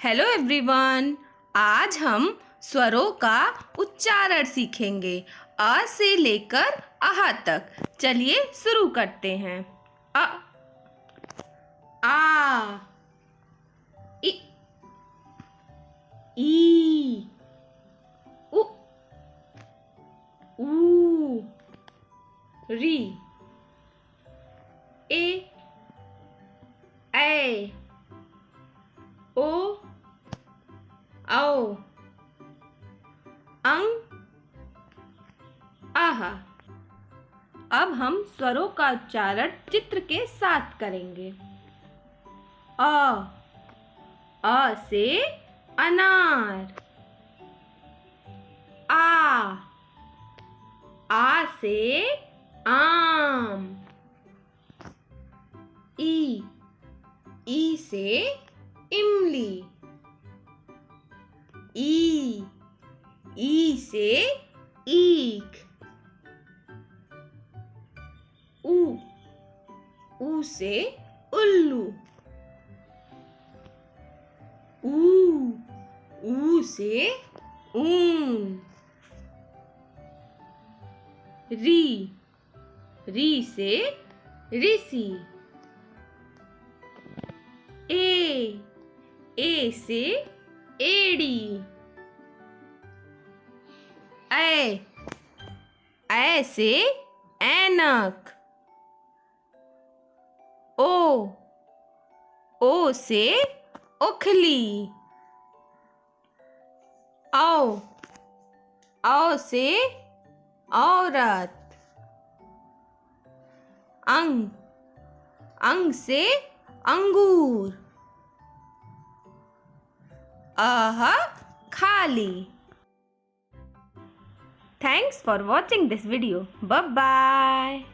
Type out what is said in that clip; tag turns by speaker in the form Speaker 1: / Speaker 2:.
Speaker 1: Hello everyone, आज हम स्वरों का उच्चारण सीखेंगे अ से लेकर आहा तक। चलिए शुरू करते हैं। अ, आ, इ, ई, उ, ऊ, री, ए, ऐ, ओ, औ, अंग, आह। अब हम स्वरों का उच्चारण चित्र के साथ करेंगे। अ से अनार। आ से आम। ई से इमली। ई से ईख। ऊ से उल्लू। ऊ से ऊन। री से ऋषि। ए से एड़ी। ऐ से ऐनक। ओ से उखली। औ से औरत। अंग से अंगूर। आह खाली। Thanks for watching this video. Bye bye.